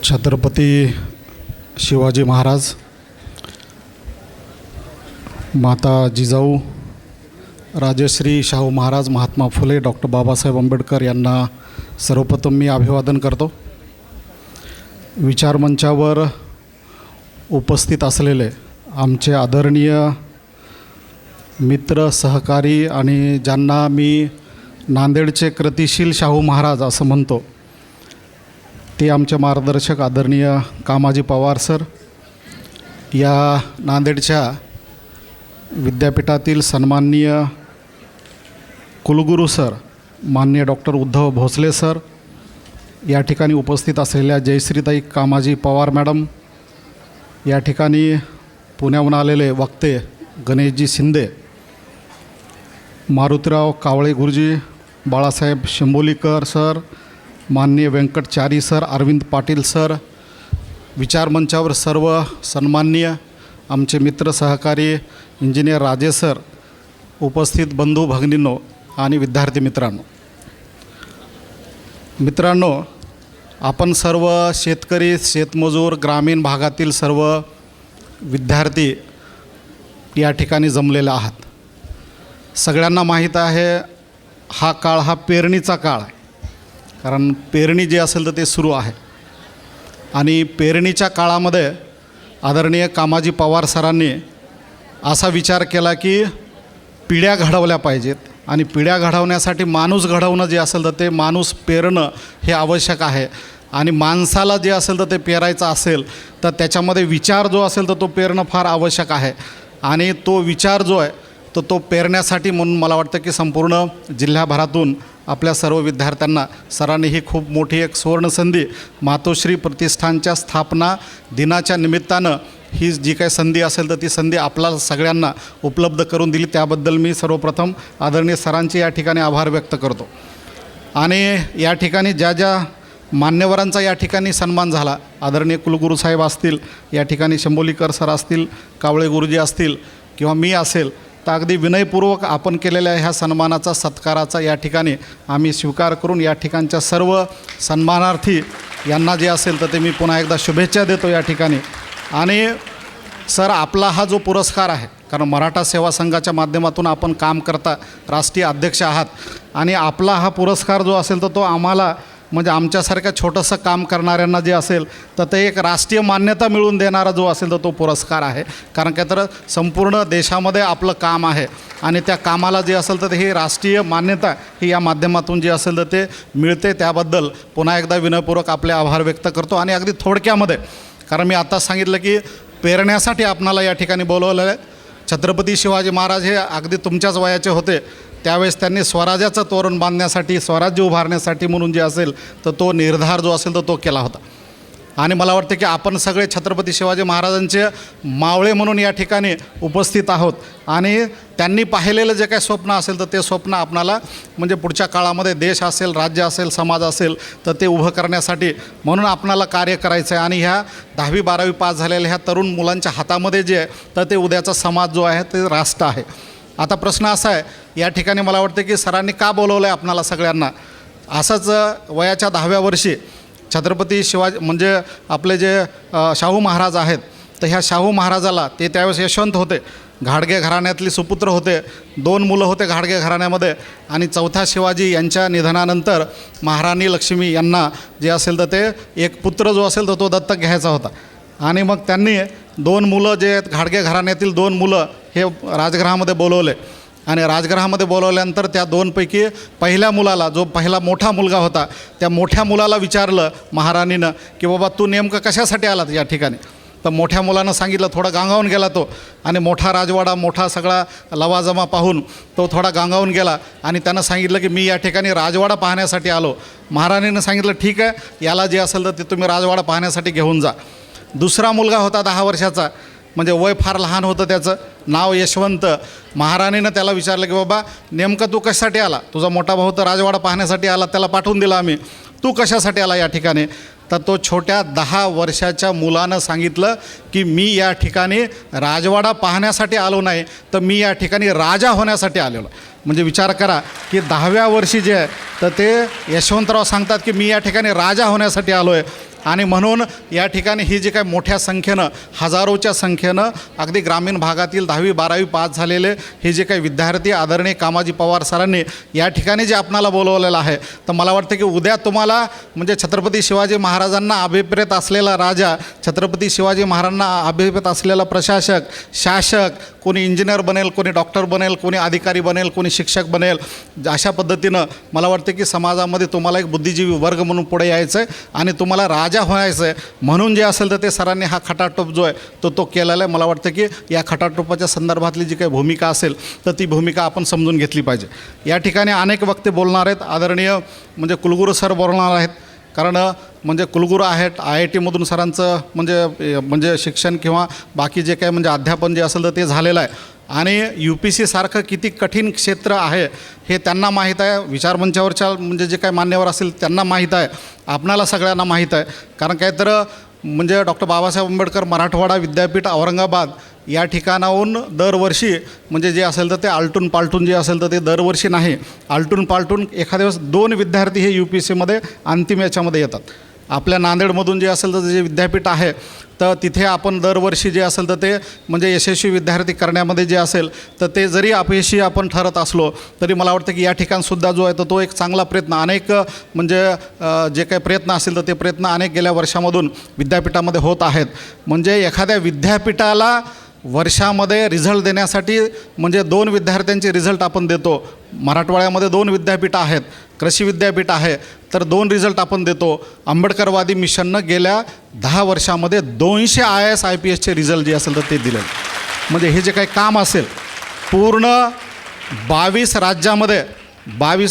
छत्रपती शिवाजी महाराज, माता जिजाऊ, राजश्री शाहू महाराज, महात्मा फुले, डॉक्टर बाबासाहेब आंबेडकर यांना सर्वप्रथम मी अभिवादन करतो. विचारमंचावर उपस्थित असलेले आमचे आदरणीय मित्र, सहकारी आणि ज्यांना मी नांदेडचे कृतिशील शाहू महाराज असं म्हणतो, ते आमचे मार्गदर्शक आदरणीय कामाजी पवार सर, या नांदेडच्या विद्यापीठातील सन्माननीय कुलगुरू सर, माननीय डॉक्टर उद्धव भोसले सर, या ठिकाणी उपस्थित असलेल्या जयश्रीताई कामाजी पवार मॅडम, या ठिकाणी पुण्याहून आलेले वक्ते गणेशजी शिंदे, मारुतीराव कावळे गुरुजी, बाळासाहेब शिंबोलीकर सर, माननीय व्यंकटचारी सर, अरविंद पाटील सर, विचारमंचावर सर्व सन्माननीय आमचे मित्र, सहकारी इंजिनियर राजे सर, उपस्थित बंधू भगिनींनो आणि विद्यार्थी मित्रांनो, आपण सर्व शेतकरी, शेतमजूर, ग्रामीण भागातील सर्व विद्यार्थी या ठिकाणी जमलेले आहात. सगळ्यांना माहीत आहे, हा काळ हा पेरणीचा काळ आहे. कारण पेरणी जे असेल तर ते सुरू आहे आणि पेरणीच्या काळामध्ये आदरणीय कामाजी पवार सरांनी असा विचार केला की पिढ्या घडवल्या पाहिजेत आणि पिढ्या घडवण्यासाठी माणूस घडवणं जे असेल तर ते माणूस पेरणं हे आवश्यक आहे. आणि माणसाला जे असेल तर ते पेरायचं असेल तर त्याच्यामध्ये विचार जो असेल तर तो पेरणं फार आवश्यक आहे. आणि तो विचार जो आहे तर तो पेरण्यासाठी म्हणून मला वाटतं की संपूर्ण जिल्ह्याभरातून आपल्या सर्व विद्यार्थ्यांना सरांनी ही खूप मोठी एक सुवर्णसंधी, मातोश्री प्रतिष्ठानच्या स्थापना दिनाच्या निमित्तानं ही जी काही संधी असेल तर ती संधी आपल्याला सगळ्यांना उपलब्ध करून दिली. त्याबद्दल मी सर्वप्रथम आदरणीय सरांचे या ठिकाणी आभार व्यक्त करतो. आणि या ठिकाणी ज्या मान्यवरांचा या ठिकाणी सन्मान झाला, आदरणीय कुलगुरू साहेब असतील, या ठिकाणी शंभोलीकर सर असतील, कावळे गुरुजी असतील किंवा मी असेल, तर अगदी विनयपूर्वक आपण केलेल्या ह्या सन्मानाचा, सत्काराचा या ठिकाणी आम्ही स्वीकार करून या ठिकाणच्या सर्व सन्मानार्थी यांना जे असेल तर ते मी पुन्हा एकदा शुभेच्छा देतो या ठिकाणी. आणि सर, आपला हा जो पुरस्कार आहे, कारण मराठा सेवा संघाच्या माध्यमातून आपण काम करता, राष्ट्रीय अध्यक्ष आहात, आणि आपला हा पुरस्कार जो असेल तर तो आम्हाला म्हणजे आमच्यासारख्या छोटंसं काम करणाऱ्यांना जे असेल तर ते एक राष्ट्रीय मान्यता मिळवून देणारा जो असेल तर तो पुरस्कार आहे. कारण काय तर संपूर्ण देशामध्ये आपलं काम आहे आणि त्या कामाला जे असेल तर ही राष्ट्रीय मान्यता ही या माध्यमातून जे असेल तर ते मिळते. त्याबद्दल पुन्हा एकदा विनयपूर्वक आपले आभार व्यक्त करतो. आणि अगदी थोडक्यामध्ये, कारण मी आत्ताच सांगितलं की पेरण्यासाठी आपणाला या ठिकाणी बोलवलेलं आहे. छत्रपती शिवाजी महाराज हे अगदी तुमच्याच वयाचे होते, त्यावेळेस त्यांनी स्वराज्याचं तोरण बांधण्यासाठी, स्वराज्य उभारण्यासाठी म्हणून जे असेल तर तो निर्धार जो असेल तर तो केला होता. आणि मला वाटतं की आपण सगळे छत्रपती शिवाजी महाराजांचे मावळे म्हणून या ठिकाणी उपस्थित आहोत. आणि त्यांनी पाहिलेलं जे काही स्वप्न असेल तर ते स्वप्न आपणाला म्हणजे पुढच्या काळामध्ये देश असेल, राज्य असेल, समाज असेल तर ते उभं करण्यासाठी म्हणून आपणाला कार्य करायचं आहे. आणि ह्या 10वी 12वी पास झालेल्या ह्या तरुण मुलांच्या हातामध्ये जे आहे तर ते उद्याचा समाज जो आहे ते राष्ट्र आहे. आता प्रश्न असा आहे, या ठिकाणी मला वाटतं की सरांनी का बोलवलं आहे आपणाला सगळ्यांना. असंच वयाच्या 10व्या वर्षी छत्रपती शिवाजी म्हणजे आपले जे शाहू महाराज आहेत, तर ह्या शाहू महाराजाला, ते त्यावेळेस यशवंत होते, घाडगे घराण्यातली सुपुत्र होते, 2 मुलं होते घाडगे घराण्यामध्ये. आणि चौथा शिवाजी यांच्या निधनानंतर महाराणी लक्ष्मी यांना जे असेल तर ते एक पुत्र जो असेल तर तो दत्तक घ्यायचा होता. आणि मग त्यांनी 2 मुलं जे आहेत, घाडगे घराण्यातील 2 मुलं हे राजगृहामध्ये बोलवले. आणि राजगृहामध्ये बोलवल्यानंतर त्या 2पैकी पहिल्या मुलाला, जो पहिला मोठा मुलगा होता, त्या मोठ्या मुलाला विचारलं महाराणीनं की बाबा तू नेमकं कशासाठी आलात या ठिकाणी. तर मोठ्या मुलानं सांगितलं, थोडा गांगावून गेला तो. आणि मोठा राजवाडा, मोठा सगळा लवाजमा पाहून तो थोडा गांगावून गेला आणि त्यानं सांगितलं की मी या ठिकाणी राजवाडा पाहण्यासाठी आलो. महाराणीनं सांगितलं ठीक आहे, याला जे असेल तर ते तुम्ही राजवाडा पाहण्यासाठी घेऊन जा. दुसरा मुलगा होता 10 वर्षाचा, म्हणजे वय फार लहान होतं, त्याचं नाव यशवंत. महाराणीनं त्याला विचारलं की बाबा नेमकं तू कशासाठी आला, तुझा मोठा भाऊ तर राजवाडा पाहण्यासाठी आला, त्याला पाठवून दिला आम्ही, तू कशासाठी आला या ठिकाणी. तर तो छोट्या 10 वर्षाच्या मुलानं सांगितलं की मी या ठिकाणी राजवाडा पाहण्यासाठी आलो नाही, तर मी या ठिकाणी राजा होण्यासाठी आलेलो. म्हणजे विचार करा की 10व्या वर्षी जे आहे तर ते यशवंतराव सांगतात की मी या ठिकाणी राजा होण्यासाठी आलो आहे. आणि म्हणून या ठिकाणी ही जी काय मोठ्या संख्येनं हजारोच्या संख्येनं अगदी ग्रामीण भागातील 10वी 12वी पास झालेले हे जे काही विद्यार्थी आदरणीय कामाजी पवार सरांनी या ठिकाणी जे आपणाला बोलवलेलं आहे, तर मला वाटतं की उद्या तुम्हाला म्हणजे छत्रपती शिवाजी महाराजांना अभिप्रेत असलेला राजा, छत्रपती शिवाजी महाराजांना अभिप्रेत असलेला प्रशासक, शासक, कोणी इंजिनियर बनेल, कोणी डॉक्टर बनेल, कोणी अधिकारी बनेल, कोणी शिक्षक बनेल, अशा पद्धतीनं मला वाटतं की समाजामध्ये तुम्हाला एक बुद्धिजीवी वर्ग म्हणून पुढे यायचं आहे आणि तुम्हाला राजा व्हायचं आहे. म्हणून जे असेल तर ते सरांनी हा खटाटोप जो आहे तो केलेला आहे. मला वाटतं की या खटाटोपाच्या संदर्भातली जी काही भूमिका असेल तर ती भूमिका आपण समजून घेतली पाहिजे. या ठिकाणी अनेक वक्ते बोलणार आहेत. आदरणीय म्हणजे कुलगुरू सर बोलणार आहेत, कारण म्हणजे कुलगुरू आहेत, IIT मधून सरांचं म्हणजे शिक्षण किंवा बाकी जे काही म्हणजे अध्यापन जे असेल तर ते झालेलं आहे आणि UPSC सारखं किती कठीण क्षेत्र आहे हे त्यांना माहीत आहे. विचारमंचावरच्या म्हणजे जे काही मान्यवर असेल त्यांना माहीत आहे, आपणाला सगळ्यांना माहीत आहे. कारण काय तर म्हणजे डॉक्टर बाबासाहेब आंबेडकर मराठवाडा विद्यापीठ औरंगाबाद या ठिकाणाहून दरवर्षी म्हणजे जे असेल तर ते आलटून पालटून जे असेल तर ते दरवर्षी नाही, आलटून पालटून एखाद्या वेळेस 2 विद्यार्थी हे UPSCमध्ये अंतिम याच्यामध्ये येतात. आपल्या नांदेडमधून जे असेल तर जे विद्यापीठ आहे तर तिथे आपण दरवर्षी जे असेल तर ते म्हणजे यशस्वी विद्यार्थी करण्यामध्ये जे असेल तर ते जरी अपयशी आपण ठरत असलो तरी मला वाटतं की या ठिकाणसुद्धा जो आहे तर तो एक चांगला प्रयत्न, अनेक म्हणजे जे काही प्रयत्न असेल तर ते प्रयत्न अनेक गेल्या वर्षामधून विद्यापीठामध्ये होत आहेत. म्हणजे एखाद्या विद्यापीठाला वर्षामध्ये रिझल्ट देण्यासाठी म्हणजे 2 विद्यार्थ्यांचे रिझल्ट आपण देतो. मराठवाड्यामध्ये 2 विद्यापीठं आहेत, कृषी विद्यापीठ आहे, तर 2 रिझल्ट आपण देतो. आंबेडकरवादी मिशननं गेल्या 10 वर्षामध्ये 200 IAS IPSचे रिझल्ट जे असेल तर ते दिले. म्हणजे हे जे काही काम असेल पूर्ण 22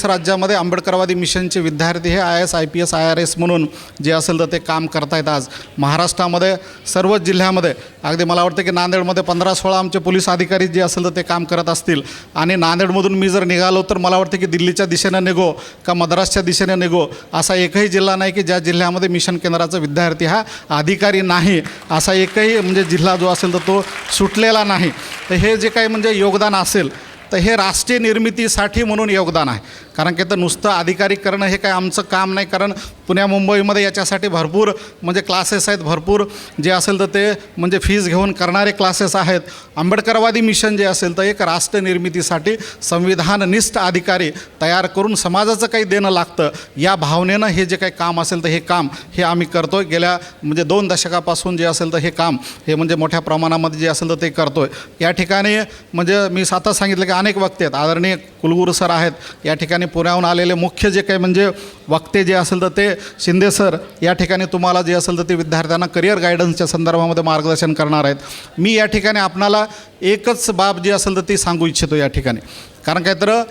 राज्यामध्ये आंबेडकरवादी मिशनचे विद्यार्थी हे IAS IPS IRS म्हणून जे असेल तर ते काम करतायत. आज महाराष्ट्रामध्ये सर्वच जिल्ह्यामध्ये अगदी मला वाटतं की नांदेडमध्ये 15-16 आमचे पोलीस अधिकारी जे असेल तर ते काम करत असतील. आणि नांदेडमधून मी जर निघालो तर मला वाटतं की दिल्लीच्या दिशेनं निघो का मद्रासच्या दिशेने निघो असा एकही जिल्हा नाही की ज्या जिल्ह्यामध्ये मिशन केंद्राचा विद्यार्थी हा अधिकारी नाही, असा एकही म्हणजे जिल्हा जो असेल तर तो सुटलेला नाही. तर हे जे काही म्हणजे योगदान असेल तर हे राष्ट्रीय निर्मितीसाठी म्हणून योगदान आहे. कारण की तर नुसतं अधिकारी करणं हे काय आमचं काम नाही, कारण पुण्या मुंबईमध्ये याच्यासाठी भरपूर म्हणजे क्लासेस आहेत, भरपूर जे असेल तर ते म्हणजे फीज घेऊन करणारे क्लासेस आहेत. आंबेडकरवादी मिशन जे असेल तर एक राष्ट्र निर्मितीसाठी संविधाननिष्ठ अधिकारी तयार करून समाजाचं काही देणं लागतं या भावनेनं हे जे काही काम असेल तर हे काम हे आम्ही करतो आहे. गेल्या म्हणजे 2 दशकापासून जे असेल तर हे काम हे म्हणजे मोठ्या प्रमाणामध्ये जे असेल तर ते करतो आहे. या ठिकाणी म्हणजे मी आता सांगितलं की अनेक वक्ते आहेत, आदरणीय कुलगुरू सर आहेत, या ठिकाणी पुण्याहून आलेले मुख्य जे काही म्हणजे वक्ते जे असेल तर ते शिंदे सर या ठिकाणी तुम्हाला जे असेल तर ते विद्यार्थ्यांना करिअर गायडन्सच्या संदर्भामध्ये मार्गदर्शन करणार आहेत. मी या ठिकाणी आपणाला एकच बाब जी असेल तर ती सांगू इच्छितो या ठिकाणी. कारण काय तर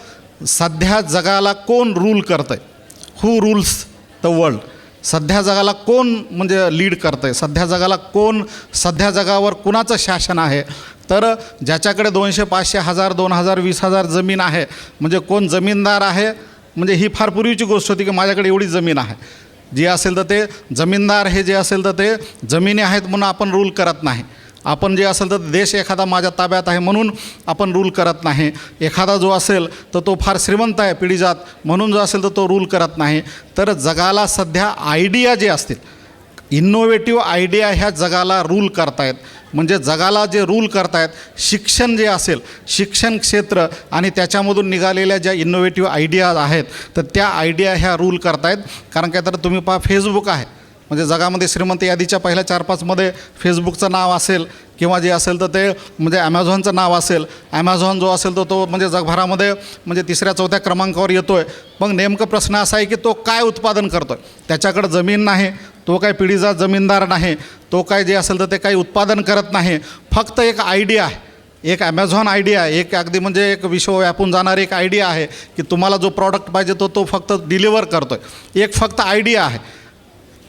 सध्या जगाला कोण रूल करतं आहे, हू रूल्स द वर्ल्ड, सध्या जगाला कोण म्हणजे लीड करतं आहे, सध्या जगावर कुणाचं शासन आहे, तर ज्याच्याकडे 200, 500, 1000, 2000, 20,000 जमीन आहे, म्हणजे कोण जमीनदार आहे. म्हणजे ही फार पूर्वीची गोष्ट होती की माझ्याकडे एवढी जमीन आहे, जी असेल तर ते जमीनदार हे जे असेल तर ते जमिनी आहेत म्हणून आपण रूल करत नाही. आपण जे असेल तर देश एखादा माझ्या ताब्यात आहे म्हणून आपण रूल करत नाही. एखादा जो असेल तर तो फार श्रीमंत आहे पिढीजात म्हणून जो असेल तर तो रूल करत नाही. तर जगाला सध्या आयडिया जे असतील, इनोव्हेटिव्ह आयडिया ह्या जगाला रूल करतायत. म्हणजे जगाला जे रूल करतायत शिक्षण जे असेल, शिक्षण क्षेत्र आणि त्याच्यामधून निघालेल्या ज्या इनोव्हेटिव्ह आयडियाज आहेत तर त्या आयडिया ह्या रूल करतायत. कारण काय तर तुम्ही पहा, फेसबुक आहे म्हणजे जगामध्ये श्रीमंत यादीच्या पहिल्या 4-5मध्ये फेसबुकचं नाव असेल किंवा जे असेल तर ते म्हणजे ॲमेझॉनचं नाव असेल. ॲमेझॉन जो असेल तर तो म्हणजे जगभरामध्ये म्हणजे 3-4 क्रमांकावर येतो आहे. मग नेमकं प्रश्न असा आहे की तो काय उत्पादन करतो आहे, त्याच्याकडं जमीन नाही, तो काय पिढीचा जमीनदार नाही, तो काय जे असेल तर ते काही उत्पादन करत नाही. फक्त एक आयडिया आहे, एक ॲमेझॉन आयडिया आहे, एक अगदी म्हणजे एक विश्व व्यापून जाणारी एक आयडिया आहे की तुम्हाला जो प्रॉडक्ट पाहिजे तो फक्त डिलिव्हर करतो आहे. एक फक्त आयडिया आहे.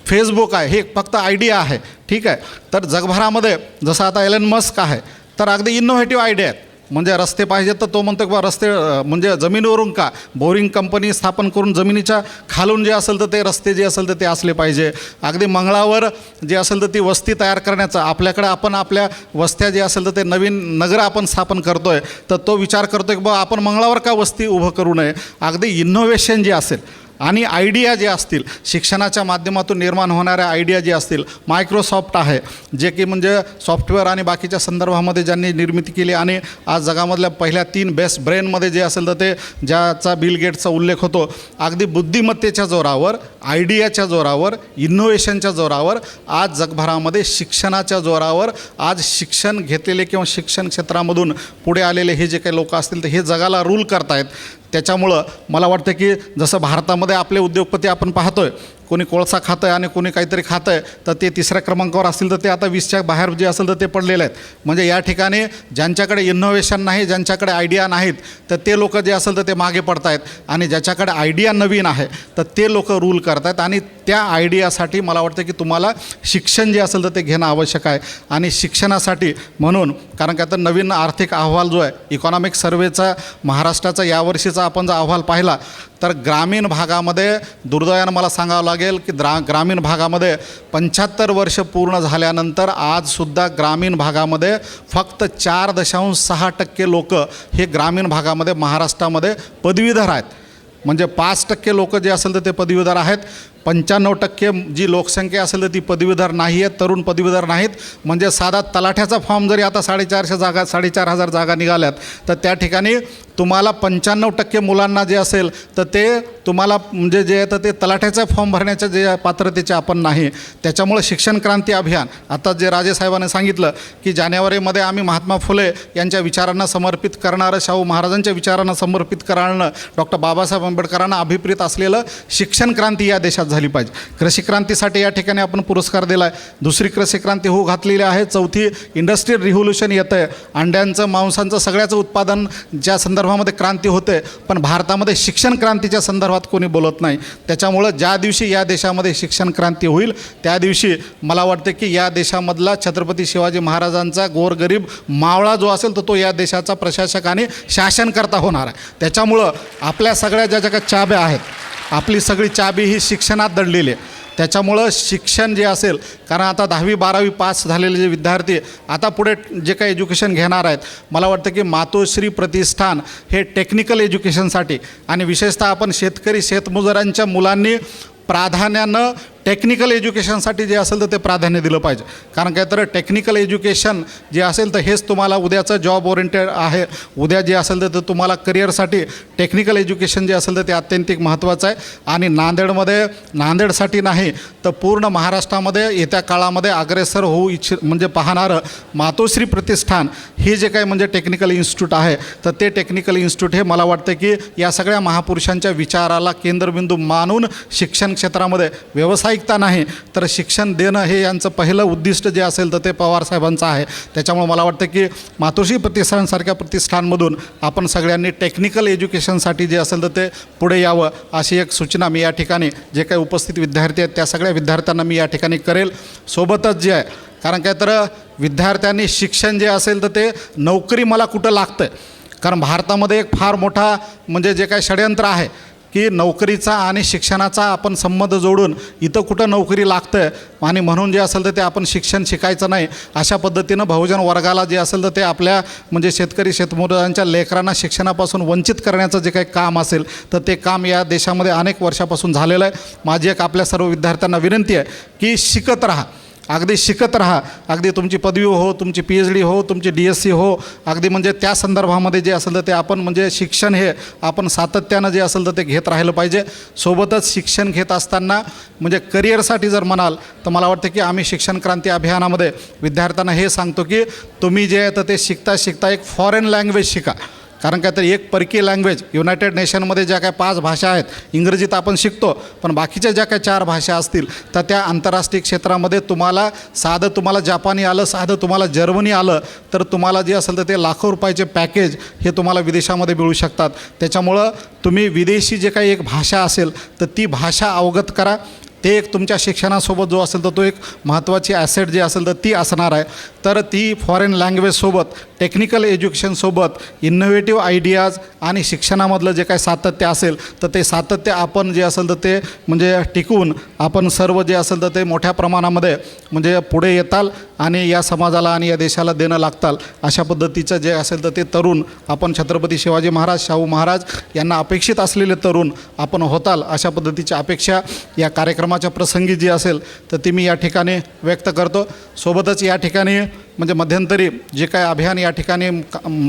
फेसबुक आहे हे फक्त आयडिया आहे, ठीक आहे. तर जगभरामध्ये जसं आता एलन मस्क आहे तर अगदी इनोव्हेटिव्ह आयडिया आहेत. म्हणजे रस्ते पाहिजे तर तो म्हणतो की बा रस्ते म्हणजे जमिनीवरून का, बोरिंग कंपनी स्थापन करून जमिनीच्या खालून जे असेल तर ते रस्ते जे असेल तर ते असले पाहिजे. अगदी मंगळावर जे असेल तर ती वस्ती तयार करण्याचं आपल्याकडे आपण आपल्या वस्त्या जे असेल तर ते नवीन नगर आपण स्थापन करतो आहे तर तो विचार करतो की बा आपण मंगळावर का वस्ती उभं करू नये. अगदी इनोव्हेशन जे असेल आणि आयडिया जे असतील शिक्षणाच्या माध्यमातून निर्माण होणाऱ्या आयडिया जे असतील, मायक्रोसॉफ्ट आहे जे की म्हणजे सॉफ्टवेअर आणि बाकीच्या संदर्भामध्ये ज्यांनी निर्मिती केली आणि आज जगामधल्या पहिल्या 3 बेस्ट ब्रेनमध्ये जे असेल तर ते ज्याचा बिल गेट्सचा उल्लेख होतो, अगदी बुद्धिमत्तेच्या जोरावर, आयडियाच्या जोरावर, इनोव्हेशनच्या जोरावर आज जगभरामध्ये शिक्षणाच्या जोरावर आज शिक्षण घेतलेले किंवा शिक्षण क्षेत्रामधून पुढे आलेले हे जे काही लोक असतील तर हे जगाला रूल करतायत. त्याच्यामुळं मला वाटतं की जसं भारतामध्ये आपले उद्योगपती आपण पाहतोय, कोणी कोळसा खातं आहे आणि कोणी काहीतरी खातं आहे तर ते 3ऱ्या क्रमांकावर असतील तर ते आता 20च्या बाहेर जे असेल तर ते पडलेले आहेत. म्हणजे या ठिकाणी ज्यांच्याकडे इनोव्हेशन नाही, ज्यांच्याकडे आयडिया नाहीत तर ते लोक जे असेल तर ते मागे पडत आहेत आणि ज्याच्याकडे आयडिया नवीन आहे तर ते लोक रूल करत आहेत. आणि त्या आयडियासाठी मला वाटतं की तुम्हाला शिक्षण जे असेल तर ते घेणं आवश्यक आहे. आणि शिक्षणासाठी म्हणून कारण का आता नवीन आर्थिक अहवाल जो आहे इकॉनॉमिक सर्वेचा महाराष्ट्राचा यावर्षीचा आपण जर अहवाल पाहिला तर ग्रामीण भागामध्ये दुर्दैवानं मला सांगावं लागेल की ग्रामीण भागामध्ये 75 वर्ष पूर्ण झाल्यानंतर आजसुद्धा ग्रामीण भागामध्ये फक्त 4.6% लोक हे ग्रामीण भागामध्ये महाराष्ट्रामध्ये पदवीधर आहेत. म्हणजे 5% लोक जे असेल तर ते पदवीधर आहेत. 95% जी लोकसंख्या असेल तर ती पदवीधर नाही आहेत, तरुण पदवीधर नाहीत. म्हणजे साधा तलाठ्याचा फॉर्म जरी आता 4,500 जागा निघाल्यात तर त्या ठिकाणी तुम्हाला 95% मुलांना जे असेल तर ते तुम्हाला म्हणजे जे आहे तर ते तलाठ्याचा फॉर्म भरण्याच्या जे पात्रतेचे आपण नाही. त्याच्यामुळे शिक्षण क्रांती अभियान आता जे राजेसाहेबांनी सांगितलं की जानेवारीमध्ये आम्ही महात्मा फुले यांच्या विचारांना समर्पित करणारं, शाहू महाराजांच्या विचारांना समर्पित करणारं, डॉक्टर बाबासाहेब आंबेडकरांना अभिप्रेत असलेलं शिक्षण क्रांती या देशात झाली पाहिजे. कृषी क्रांतीसाठी या ठिकाणी आपण पुरस्कार दिला आहे. 2री कृषी क्रांती होऊ घातलेली आहे. 4थी इंडस्ट्रियल रिव्होल्यूशन येतं आहे. अंड्यांचं, मांसांचं सगळ्याचं उत्पादन ज्या संदर्भामध्ये क्रांती होते पण भारतामध्ये शिक्षण क्रांतीच्या संदर्भात कोणी बोलत नाही. त्याच्यामुळं ज्या दिवशी या देशामध्ये शिक्षण क्रांती होईल त्या दिवशी मला वाटतं की या देशामधला छत्रपती शिवाजी महाराजांचा गोरगरीब मावळा जो असेल तर तो या देशाचा प्रशासक आणि शासनकर्ता होणार आहे. त्याच्यामुळं आपल्या सगळ्या ज्या काही चाब्या आहेत, आपली सगळी चाबी ही शिक्षणात दडलेली आहे. त्याच्यामुळं शिक्षण जे असेल, कारण आता 10वी 12वी पास झालेले जे विद्यार्थी आता पुढे जे काही एज्युकेशन घेणार आहेत, मला वाटतं की मातोश्री प्रतिष्ठान हे टेक्निकल एज्युकेशनसाठी आणि विशेषतः आपण शेतकरी शेतमजुरांच्या मुलांनी प्राधान्यानं टेक्निकल एज्युकेशनसाठी जे असेल तर ते प्राधान्य दिलं पाहिजे. कारण काय तर टेक्निकल एज्युकेशन जे असेल तर हेच तुम्हाला उद्याचं जॉब ओरिएंटेड आहे. उद्या जे असेल तर तुम्हाला करिअरसाठी टेक्निकल एज्युकेशन जे असेल तर ते अत्यंतिक महत्त्वाचं आहे. आणि नांदेडसाठी नाही तर पूर्ण महाराष्ट्रामध्ये येत्या काळामध्ये अग्रेसर होऊ म्हणजे पाहणारं मातोश्री प्रतिष्ठान हे जे काही म्हणजे टेक्निकल इन्स्टिट्यूट आहे तर ते टेक्निकल इन्स्टिट्यूट हे मला वाटतं की या सगळ्या महापुरुषांच्या विचाराला केंद्रबिंदू मानून शिक्षण क्षेत्रामध्ये व्यावसायिकता नाही तर शिक्षण देणं हे यांचं पहिलं उद्दिष्ट जे असेल तर ते पवारसाहेबांचं आहे. त्याच्यामुळे मला वाटतं की मातोश्री प्रतिष्ठानसारख्या प्रतिष्ठानमधून आपण सगळ्यांनी टेक्निकल एज्युकेशनसाठी जे असेल तर ते पुढे यावं अशी एक सूचना मी या ठिकाणी जे काही उपस्थित विद्यार्थी आहेत त्या सगळ्या विद्यार्थ्यांना मी या ठिकाणी करेल. सोबतच जे आहे कारण काय तर विद्यार्थ्यांनी शिक्षण जे असेल तर ते नोकरी मला कुठं लागतं आहे, कारण भारतामध्ये एक फार मोठा म्हणजे जे काही षडयंत्र आहे की नोकरीचा आणि शिक्षणाचा आपण संबंध जोडून इथं कुठं नोकरी लागतं आहे आणि म्हणून जे असेल तर ते आपण शिक्षण शिकायचं नाही अशा पद्धतीनं बहुजन वर्गाला जे असेल तर ते आपल्या म्हणजे शेतकरी शेतमजुरांच्या लेकरांना शिक्षणापासून वंचित करण्याचं जे काही काम असेल तर ते काम या देशामध्ये अनेक वर्षापासून झालेलं आहे. माझी एक आपल्या सर्व विद्यार्थ्यांना विनंती आहे की शिकत राहा, अगदी शिकत राहा. अगदी तुमची पदवी हो, तुमची PhD हो, तुमची DSc हो, अगदी म्हणजे त्या संदर्भामध्ये जे असेल तर ते आपण म्हणजे शिक्षण हे आपण सातत्यानं जे असेल तर ते घेत राहिलं पाहिजे. सोबतच शिक्षण घेत असताना म्हणजे करिअरसाठी जर म्हणाल तर मला वाटतं की आम्ही शिक्षण क्रांती अभियानामध्ये विद्यार्थ्यांना हे सांगतो की तुम्ही जे आहे तर ते शिकता एक फॉरेन लँग्वेज शिका. कारण काय तर एक परकीय लँग्वेज युनायटेड नेशनमध्ये ज्या काय 5 भाषा आहेत, इंग्रजीत आपण शिकतो पण बाकीच्या ज्या काय 4 भाषा असतील तर त्या आंतरराष्ट्रीय क्षेत्रामध्ये तुम्हाला जपानी आलं, साधं तुम्हाला जर्मनी आलं तर तुम्हाला जे असेल तर ते लाखो रुपयाचे पॅकेज हे तुम्हाला विदेशामध्ये मिळू शकतात. त्याच्यामुळं तुम्ही विदेशी जे काही एक भाषा असेल तर ती भाषा अवगत करा. ते एक तुमच्या शिक्षणासोबत जो असेल तर तो एक महत्त्वाची ॲसेट जी असेल तर ती असणार आहे. तर ती फॉरेन लँग्वेजसोबत टेक्निकल एज्युकेशनसोबत इनोव्हेटिव्ह आयडियाज आणि शिक्षणामधलं जे काही सातत्य असेल तर ते सातत्य आपण जे असेल तर ते म्हणजे टिकवून आपण सर्व जे असेल तर ते मोठ्या प्रमाणामध्ये म्हणजे पुढे येताल आणि या समाजाला आणि या देशाला देणं लागताल अशा पद्धतीचं जे असेल तर ते तरुण आपण छत्रपती शिवाजी महाराज शाहू महाराज यांना अपेक्षित असलेले तरुण आपण होताल अशा पद्धतीची अपेक्षा या कार्यक्रमाच्या प्रसंगी जी असेल तर ती मी या ठिकाणी व्यक्त करतो. सोबतच या ठिकाणी म्हणजे मध्यंतरी जे काय अभियान या ठिकाणी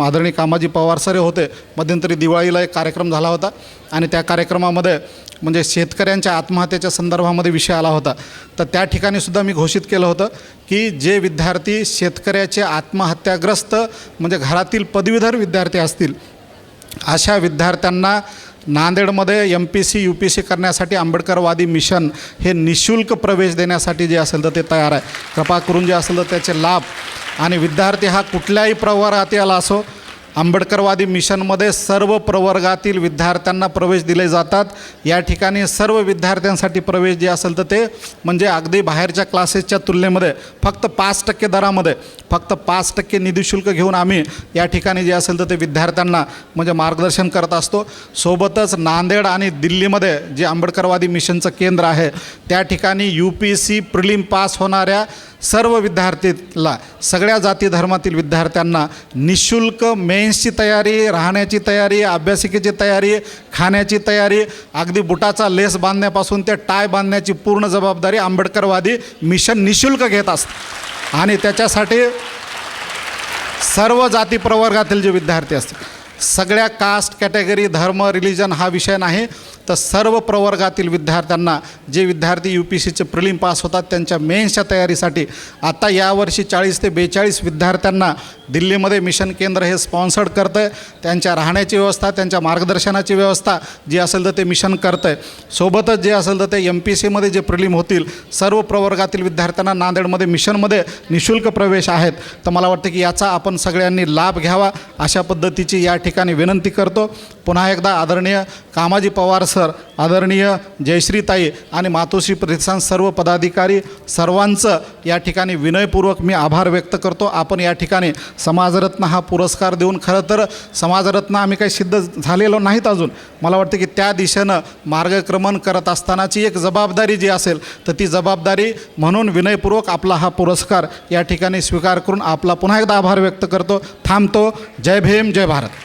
आदरणीय कामाजी पवार सर होते, मध्यंतरी दिवाळीला एक कार्यक्रम झाला होता आणि त्या कार्यक्रमामध्ये म्हणजे शेतकऱ्यांच्या आत्महत्येच्या संदर्भामध्ये विषय आला होता. तर त्या ठिकाणीसुद्धा मी घोषित केलं होतं की जे विद्यार्थी शेतकऱ्याचे आत्महत्याग्रस्त म्हणजे घरातील पदवीधर विद्यार्थी असतील अशा विद्यार्थ्यांना नांदेडमध्ये MPC UPC करण्यासाठी आंबेडकरवादी मिशन हे निःशुल्क प्रवेश देण्यासाठी जे असेल तर ते तयार आहे. कृपा करून जे असेल तर त्याचे लाभ आणि विद्यार्थी हा कुठल्याही प्रवर्गातील असो आंबेडकरवादी मिशनमध्ये सर्व प्रवर्गातील विद्यार्थ्यांना प्रवेश दिले जातात. या ठिकाणी सर्व विद्यार्थ्यांसाठी प्रवेश जे असेल तर ते म्हणजे अगदी बाहेरच्या क्लासेसच्या तुलनेमध्ये फक्त 5% दरामध्ये फक्त 5% निधी शुल्क घेऊन आम्ही या ठिकाणी जे असेल तर ते विद्यार्थ्यांना म्हणजे मार्गदर्शन करत असतो. सोबतच नांदेड आणि दिल्लीमध्ये जे आंबेडकरवादी मिशनचं केंद्र आहे त्या ठिकाणी UPC प्रिलिम पास होणाऱ्या सर्व विद्यार्थीला सगळ्या जाती धर्मातील विद्यार्थ्यांना निःशुल्क मेन्सची तयारी, राहण्याची तयारी, अभ्यासिकेची तयारी, खाण्याची तयारी, अगदी बुटाचा लेस बांधण्यापासून ते टाय बांधण्याची पूर्ण जबाबदारी आंबेडकरवादी मिशन निःशुल्क घेत असतं. आणि त्याच्यासाठी सर्व जाती प्रवर्गातील जे विद्यार्थी असतील सगळ्या कास्ट कॅटेगरी धर्म रिलिजन हा विषय नाही तर सर्व प्रवर्गातील विद्यार्थ्यांना जे विद्यार्थी UPCचे प्रिलिम पास होतात त्यांच्या मेन्सच्या तयारीसाठी आता यावर्षी 40 ते 42 विद्यार्थ्यांना दिल्लीमध्ये मिशन केंद्र हे स्पॉन्सर्ड करतं आहे. त्यांच्या राहण्याची व्यवस्था त्यांच्या मार्गदर्शनाची व्यवस्था जी असेल तर ते मिशन करतं आहे. सोबतच जे असेल तर ते MPCमध्ये जे प्रिलिम होतील सर्व प्रवर्गातील विद्यार्थ्यांना नांदेडमध्ये मिशनमध्ये निःशुल्क प्रवेश आहेत. तर मला वाटतं की याचा आपण सगळ्यांनी लाभ घ्यावा अशा पद्धतीची या ठिकाणी विनंती करतो. पुन्हा एकदा आदरणीय कामाजी पवार सर, आदरणीय जयश्रीताई आणि मातोश्री प्रतिष्ठान सर्व पदाधिकारी सर्वांचं या ठिकाणी विनयपूर्वक मी आभार व्यक्त करतो. आपण या ठिकाणी समाजरत्न हा पुरस्कार देऊन खरं तर समाजरत्न आम्ही काही सिद्ध झालेलो नाहीत अजून. मला वाटतं की त्या दिशेनं मार्गक्रमण करत असतानाची एक जबाबदारी जी असेल तर ती जबाबदारी म्हणून विनयपूर्वक आपला हा पुरस्कार या ठिकाणी स्वीकार करून आपला पुन्हा एकदा आभार व्यक्त करतो. थांबतो. जय भीम, जय भारत.